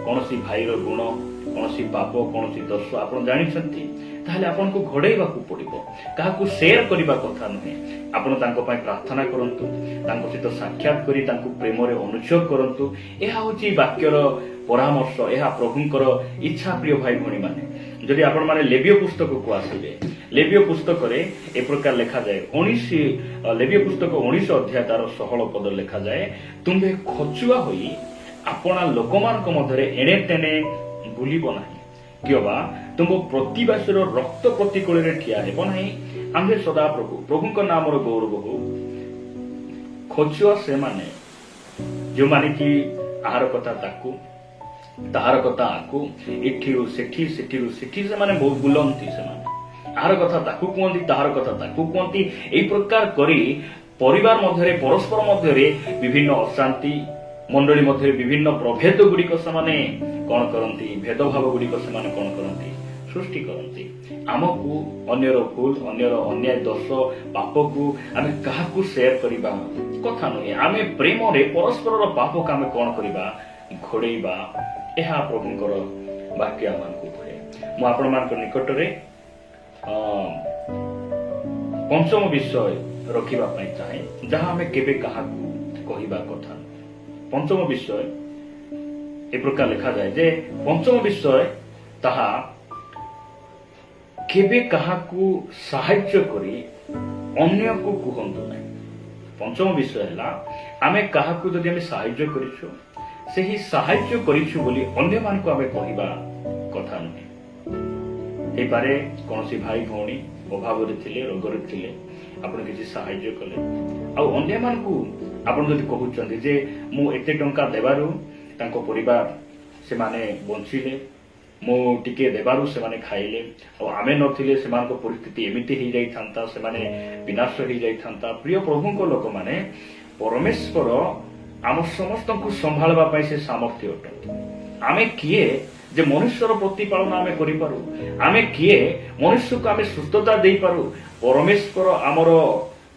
କୌଣସି ଭାଇର ଗୁଣ, କୌଣସି ପାପ, କୌଣସି ଦୋଷ ଆପଣ ଜାଣିଛନ୍ତି, ତାହେଲେ ଆପଣଙ୍କୁ ଘୋଡେଇବାକୁ ପଡିବ। କାହାକୁ ସେୟାର କରିବା କଥା ନୁହେଁ। ଆପଣ ତାଙ୍କ ପାଇଁ ପ୍ରାର୍ଥନା କରନ୍ତୁ, ତାଙ୍କ ସହିତ ସାକ୍ଷାତ କରି ତାଙ୍କୁ ପ୍ରେମରେ ଅନୁଚ୍ଛେଦ କରନ୍ତୁ। ଏହା ହେଉଛି ବାକ୍ୟର ପରାମର୍ଶ, ଏହା ପ୍ରଭୁଙ୍କର ଇଚ୍ଛା। ପ୍ରିୟ ଭାଇ ଭଉଣୀ ମାନେ, ଯଦି ଆପଣମାନେ ଲେବୀୟ ପୁସ୍ତକକୁ ଆସିବେ, ଲେବୀୟ ପୁସ୍ତକରେ ଏ ପ୍ରକାର ଲେଖାଯାଏ, ଲେବୀୟ ପୁସ୍ତକ 19 ଅଧ୍ୟାୟ ତାର 16 ପଦ ଲେଖାଯାଏ, ତୁମ୍ଭେ ଖଚୁଆ ହୋଇ ଆପଣା ଲୋକମାନଙ୍କ ମଧ୍ୟରେ ଏଣେ ତେଣେ ବୁଲିବ ନାହିଁ, କିମ୍ବା ତୁମ ପ୍ରତିବାସୀର ରକ୍ତ ପ୍ରତିକୂଳରେ ଠିଆ ହେବ ନାହିଁ। ଆମ୍ଭେ ସଦା ପ୍ରଭୁଙ୍କ ନାମର ଗୌରବ ହଉ। ଖଚୁଆ ସେମାନେ ଯେଉଁମାନେ କି ଆହାର କଥା ତାକୁ, ତାହାର କଥା ଆକୁ, ଏଠିରୁ ସେଠି, ସେଠିରୁ ସେଠି ସେମାନେ ବୁଲନ୍ତି। ସେମାନେ ଆହାର କଥା ତାକୁ କୁହନ୍ତି, ତାହାର କଥା ତାକୁ କୁହନ୍ତି। ଏହି ପ୍ରକାର କରି ପରିବାର ମଧ୍ୟରେ, ପରସ୍ପର ମଧ୍ୟରେ ବିଭିନ୍ନ ଅଶାନ୍ତି, ମଣ୍ଡଳୀ ମଧ୍ୟରେ ବିଭିନ୍ନ ପ୍ରଭେଦ ଗୁଡିକ ସେମାନେ କଣ କରନ୍ତି? ଭେଦଭାବ ଗୁଡିକ ସେମାନେ କଣ କରନ୍ତି? ସୃଷ୍ଟି କରନ୍ତି। ଆମକୁ ଅନ୍ୟର ଭୁଲ, ଅନ୍ୟର ଅନ୍ୟାୟ, ଦୋଷ, ପାପକୁ ଆମେ କାହାକୁ ସେୟାର କରିବା କଥା ନୁହେଁ। ଆମେ ପ୍ରେମରେ ପରସ୍ପରର ପାପକୁ ଆମେ କଣ କରିବା? ଘୋଡେଇବା। ଏହା ପ୍ରଭୁଙ୍କର ବାକ୍ୟ ଆମକୁ କୁହେ। ମୁଁ ଆପଣମାନଙ୍କ ନିକଟରେ ପଞ୍ଚମ ବିଷୟ ରଖିବା ପାଇଁ ଚାହେଁ, ଯାହା ଆମେ କେବେ କାହାକୁ କହିବା କଥା। ପଞ୍ଚମ ବିଷୟ ଏ ପ୍ରକାର ଲେଖାଯାଏ ଯେ ପଞ୍ଚମ ବିଷୟ ତାହା କେବେ କାହାକୁ ସାହାଯ୍ୟ କରି ଅନ୍ୟକୁ କୁହନ୍ତୁ ନାହିଁ। ପଞ୍ଚମ ବିଷୟ ହେଲା, ଆମେ କାହାକୁ ଯଦି ଆମେ ସାହାଯ୍ୟ କରିଛୁ, ସେହି ସାହାଯ୍ୟ କରିଛୁ ବୋଲି ଅନ୍ୟମାନଙ୍କୁ ଆମେ କହିବା କଥା ନୁହେଁ। ହେଇପାରେ କୌଣସି ଭାଇ ଭଉଣୀ ଅଭାବରେ ଥିଲେ, ରୋଗରେ ଥିଲେ, ଆପଣ କିଛି ସାହାଯ୍ୟ କଲେ, ଆଉ ଅନ୍ୟମାନଙ୍କୁ ଆପଣ ଯଦି କହୁଛନ୍ତି ଯେ ମୁଁ ଏତେ ଟଙ୍କା ଦେବାରୁ ତାଙ୍କ ପରିବାର ସେମାନେ ବଞ୍ଚିଲେ, ମୁଁ ଟିକେ ଦେବାରୁ ସେମାନେ ଖାଇଲେ, ଆଉ ଆମେ ନଥିଲେ ସେମାନଙ୍କ ପରିସ୍ଥିତି ଏମିତି ହେଇଯାଇଥାନ୍ତା, ସେମାନେ ବିନାଶ ହେଇଯାଇଥାନ୍ତା। ପ୍ରିୟ ପ୍ରଭୁଙ୍କ ଲୋକମାନେ, ପରମେଶ୍ୱର ଆମ ସମସ୍ତଙ୍କୁ ସମ୍ଭାଳିବା ପାଇଁ ସେ ସାମର୍ଥ୍ୟ ଅଟନ୍ତି। ଆମେ କିଏ ଯେ ମନୁଷ୍ୟର ପ୍ରତିପାଳନ ଆମେ କରିପାରୁ? ଆମେ କିଏ ମନୁଷ୍ୟକୁ ଆମେ ସୁସ୍ଥତା ଦେଇପାରୁ? ପରମେଶ୍ୱର ଆମର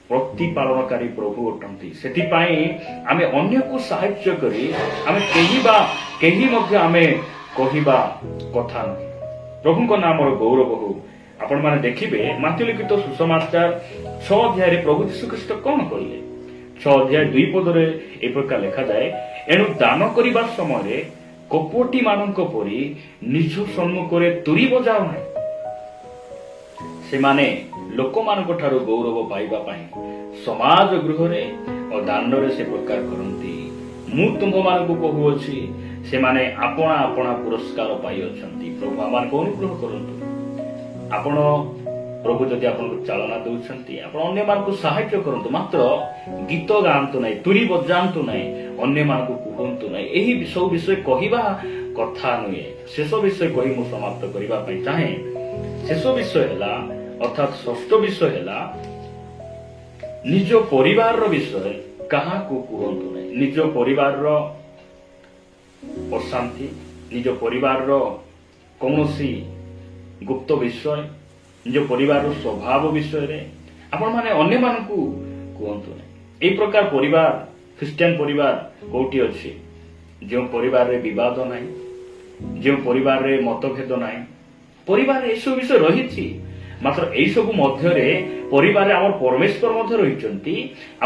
ପ୍ରତିପାଳନକାରୀ ପ୍ରଭୁ ଅଟନ୍ତି। ସେଥିପାଇଁ ଆମେ ଅନ୍ୟକୁ ସାହାଯ୍ୟ କରି ଆମେ କେହି ମଧ୍ୟ ଆମେ କହିବା କଥା ନୁହେଁ। ପ୍ରଭୁଙ୍କ ନାମର ଗୌରବ ହଉ। ଆପଣମାନେ ଦେଖିବେ ମାର୍ଥିୟ ଲିଖିତ ସୁସମାଚାର 6 ଅଧ୍ୟାୟରେ ପ୍ରଭୁ ଯୀଶୁଖ୍ରୀଷ୍ଟ କଣ କହିଲେ? 6 ଅଧ୍ୟାୟ 2 ପଦରେ ଏ ପ୍ରକାର ଲେଖାଯାଏ, ଏଣୁ ଦାନ କରିବା ସମୟରେ କପଟୀ ମାନଙ୍କ ପରି ନିଜ ସମ୍ମୁଖରେ ତୁରୀ ବଜାଅ ନାହିଁ। ସେମାନେ ଲୋକମାନଙ୍କ ଠାରୁ ଗୌରବ ପାଇବା ପାଇଁ ସମାଜ ଗୃହରେ ଓ ଦାଣ୍ଡରେ ସେ ପ୍ରକାର କରନ୍ତି। ମୁଁ ତୁମ୍ଭମାନଙ୍କୁ କହୁଅଛି, ସେମାନେ ଆପଣା ଆପଣା ପୁରସ୍କାର ପାଇଅଛନ୍ତି। ପ୍ରଭୁ ଆମମାନଙ୍କୁ ଅନୁଗ୍ରହ କରନ୍ତୁ। ଆପଣ ପ୍ରଭୁ ଯଦି ଆପଣଙ୍କୁ ଚାଳନା ଦେଉଛନ୍ତି, ଆପଣ ଅନ୍ୟମାନଙ୍କୁ ସାହାଯ୍ୟ କରନ୍ତୁ। ମାତ୍ର ଗୀତ ଗାଆନ୍ତୁ ନାହିଁ, ତୁରୀ ବଜାନ୍ତୁ ନାହିଁ, ଅନ୍ୟମାନଙ୍କୁ କୁହନ୍ତୁ ନାହିଁ। ଏହି ସବୁ ବିଷୟ କହିବା କଥା ନୁହେଁ। ଶେଷ ବିଷୟ କହି ମୁଁ ସମାପ୍ତ କରିବା ପାଇଁ ଚାହେଁ। ଶେଷ ବିଷୟ ହେଲା, ଅର୍ଥାତ୍ ଷଷ୍ଠ ବିଷୟ ହେଲା, ନିଜ ପରିବାରର ବିଷୟ କାହାକୁ କୁହନ୍ତୁ ନାହିଁ। ନିଜ ପରିବାରର ଅଶାନ୍ତି, ନିଜ ପରିବାରର କୌଣସି ଗୁପ୍ତ ବିଷୟ, ନିଜ ପରିବାରର ସ୍ୱଭାବ ବିଷୟରେ ଆପଣମାନେ ଅନ୍ୟମାନଙ୍କୁ କୁହନ୍ତୁ ନାହିଁ। ଏହି ପ୍ରକାର ପରିବାର, ଖ୍ରୀଷ୍ଟିଆନ ପରିବାର କୋଉଠି ଅଛି? ଯେଉଁ ପରିବାରରେ ବିବାଦ ନାହିଁ, ଯେଉଁ ପରିବାରରେ ମତଭେଦ ନାହିଁ। ପରିବାରରେ ଏସବୁ ବିଷୟ ରହିଛି, ମାତ୍ର ଏଇସବୁ ମଧ୍ୟରେ ପରିବାରରେ ଆମର ପରମେଶ୍ୱର ମଧ୍ୟ ରହିଛନ୍ତି।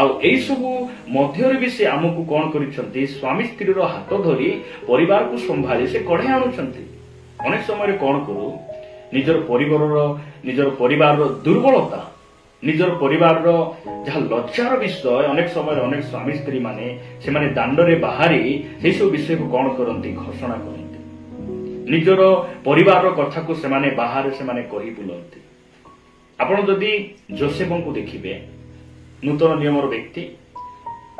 ଆଉ ଏଇସବୁ ମଧ୍ୟରେ ବି ସେ ଆମକୁ କଣ କରିଛନ୍ତି? ସ୍ୱାମୀ ସ୍ତ୍ରୀର ହାତ ଧରି ପରିବାରକୁ ସମ୍ଭାଳି ସେ କଢ଼ାଇ ଆଣୁଛନ୍ତି। ଅନେକ ସମୟରେ କଣ କରୁ? ନିଜର ପରିବାରର ଦୁର୍ବଳତା, ନିଜର ପରିବାରର ଯାହା ଲଜ୍ଜାର ବିଷୟ ଅନେକ ସମୟରେ ଅନେକ ସ୍ୱାମୀ ସ୍ତ୍ରୀ ମାନେ ସେମାନେ ଦାଣ୍ଡରେ ବାହାରି ସେସବୁ ବିଷୟକୁ କଣ କରନ୍ତି? ଘୋଷଣା କରନ୍ତି। ନିଜର ପରିବାରର କଥାକୁ ସେମାନେ ବାହାରେ ସେମାନେ କହି ବୁଲନ୍ତି। ଆପଣ ଯଦି ଯୋସେଫଙ୍କୁ ଦେଖିବେ, ନୂତନ ନିୟମର ବ୍ୟକ୍ତି,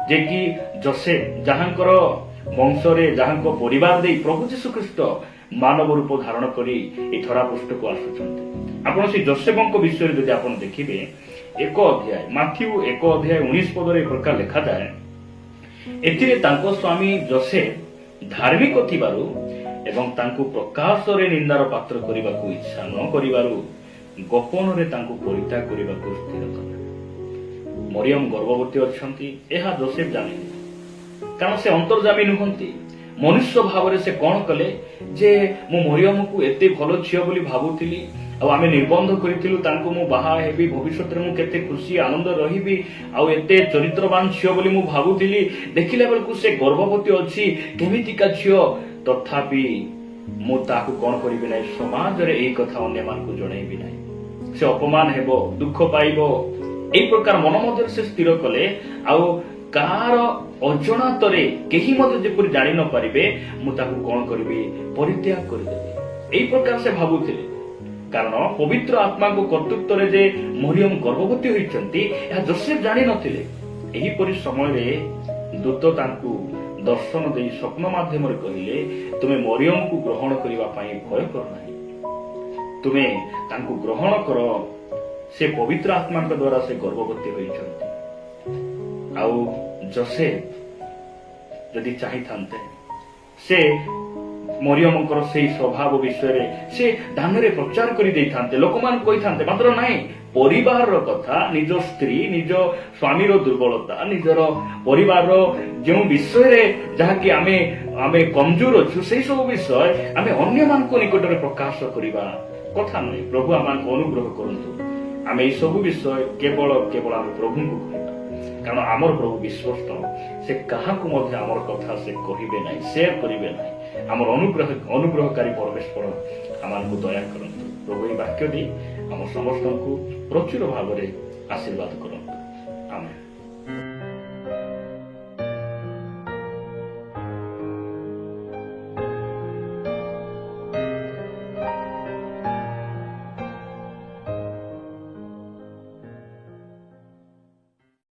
ଯେ କି ଯୋସେଫ ଯାହାଙ୍କର ବଂଶରେ, ଯାହାଙ୍କ ପରିବାର ଦେଇ ପ୍ରଭୁ ଯୀଶୁଖ୍ରୀଷ୍ଟ ମାନବ ରୂପ ଧାରଣ କରି ଏ ଧରା ପୃଷ୍ଠକୁ ଆସୁଛନ୍ତି। ଆପଣ ସେ ଯୋସେଫଙ୍କ ବିଷୟରେ ଯଦି ଆପଣ ଦେଖିବେ, 1 ଅଧ୍ୟାୟ ମାଥିଉ 1 ଅଧ୍ୟାୟ 19 ପଦରେ ଏ ପ୍ରକାର ଲେଖାଯାଏ, ଏଥିରେ ତାଙ୍କ ସ୍ୱାମୀ ଯୋସେଫ ଧାର୍ମିକ ଥିବାରୁ ଏବଂ ତାଙ୍କୁ ପ୍ରକାଶରେ ନିନ୍ଦାର ପାତ୍ର କରିବାକୁ ଇଚ୍ଛା ନ କରିବାରୁ ଗୋପନରେ ତାଙ୍କୁ ପରିତ୍ୟାଗ କରିବାକୁ ସ୍ଥିର କଲେ। ମରିୟମ ଗର୍ଭବତୀ ଅଛନ୍ତି, ଏହା ଯୋସେଫ ଜାଣିଲେ, କାରଣ ସେ ଅନ୍ତର୍ଯାମୀ ନୁହନ୍ତି। ମନୁଷ୍ୟ ଭାବରେ ସେ କଣ କଲେ? ଯେ ମୁଁ ମରିୟମକୁ ଏତେ ଭଲ ଝିଅ ବୋଲି ଭାବୁଥିଲି, ଆଉ ଆମେ ନିର୍ବନ୍ଧ କରିଥିଲୁ ତାଙ୍କୁ, ମୁଁ ବାହା ହେବି, ଭବିଷ୍ୟତରେ ମୁଁ କେତେ ଖୁସି ଆନନ୍ଦ ରହିବି, ଆଉ ଏତେ ଚରିତ୍ରବାନ ଝିଅ ବୋଲି ମୁଁ ଭାବୁଥିଲି। ଦେଖିଲା ବେଳକୁ ସେ ଗର୍ଭବତୀ ଅଛି, କେମିତିକା ଝିଅ। ତଥାପି ମୁଁ ତାକୁ କଣ କରିବି ନାହିଁ? ସମାଜରେ ଏହି କଥା ଅନ୍ୟମାନଙ୍କୁ ଜଣେଇବି ନାହିଁ। ସେ ଅପମାନ ହେବ, ଦୁଃଖ ପାଇବ, এই ପ୍ରକାର ମନ ମଧ୍ୟରେ ସେ ସ୍ଥିର କଲେ। ଆଉ କାହାର ଅଜଣାତରେ କେହି ମଧ୍ୟ ଯେପରି ଜାଣି ନ ପାରିବେ, ମୁଁ ତାକୁ କଣ କରିବି? ପରିତ୍ୟାଗ କରିଦେବି। এই ପ୍ରକାର ସେ ଭାବୁଥିଲେ। କାରଣ ପବିତ୍ର ଆତ୍ମାଙ୍କ କର୍ତ୍ତୃତ୍ୱରେ ଯେ ମରିୟମ ଗର୍ଭବତୀ ହୋଇଛନ୍ତି, ଏହା ଯୋସେଫ ଜାଣିନଥିଲେ। ଏହିପରି ସମୟରେ ଦୂତ ତାଙ୍କୁ ଦର୍ଶନ ଦେଇ ସ୍ୱପ୍ନ ମାଧ୍ୟମରେ କହିଲେ, ତୁମେ ମରିୟମକୁ ଗ୍ରହଣ କରିବା ପାଇଁ ଭୟ କର ନାହିଁ, ତୁମେ ତାଙ୍କୁ ଗ୍ରହଣ କର, ସେ ପବିତ୍ର ଆତ୍ମାଙ୍କ ଦ୍ୱାରା ସେ ଗର୍ଭବତୀ ହୋଇଛନ୍ତି। ଆଉ ଯୋସେଫ ଯଦି ଚାହିଁଥାନ୍ତେ, ସେ ମରିୟମଙ୍କର ସେଇ ସ୍ୱଭାବ ବିଷୟରେ ସେ ଦାଣ୍ଡରେ ପ୍ରଚାର କରି ଦେଇଥାନ୍ତେ, ଲୋକମାନଙ୍କୁ କହିଥାନ୍ତେ। ମାତ୍ର ନାହିଁ, ପରିବାରର କଥା, ନିଜ ସ୍ତ୍ରୀ, ନିଜ ସ୍ୱାମୀର ଦୁର୍ବଳତା, ନିଜର ପରିବାରର ଯେଉଁ ବିଷୟରେ ଯାହାକି ଆମେ କମଜୋର ଅଛୁ, ସେଇ ସବୁ ବିଷୟ ଆମେ ଅନ୍ୟମାନଙ୍କ ନିକଟରେ ପ୍ରକାଶ କରିବା କଥା ନୁହେଁ। ପ୍ରଭୁ ଆମମାନଙ୍କୁ ଅନୁଗ୍ରହ କରନ୍ତୁ, ଆମେ ଏଇ ସବୁ ବିଷୟ କେବଳ ଆମେ ପ୍ରଭୁଙ୍କୁ କହିବା, କାରଣ ଆମର ପ୍ରଭୁ ବିଶ୍ୱସ୍ତ। ସେ କାହାକୁ ମଧ୍ୟ ଆମର କଥା ସେ କହିବେ ନାହିଁ, ସେୟାର କରିବେ ନାହିଁ। ଆମର ଅନୁଗ୍ରହକାରୀ ପରମେଶ୍ୱର ଆମମାନଙ୍କୁ ଦୟା କରନ୍ତୁ। ପ୍ରଭୁ ଏହି ବାକ୍ୟ ଦେଇ ଆମ ସମସ୍ତଙ୍କୁ ପ୍ରଚୁର ଭାବରେ ଆଶୀର୍ବାଦ କରନ୍ତୁ। ଆମେନ୍।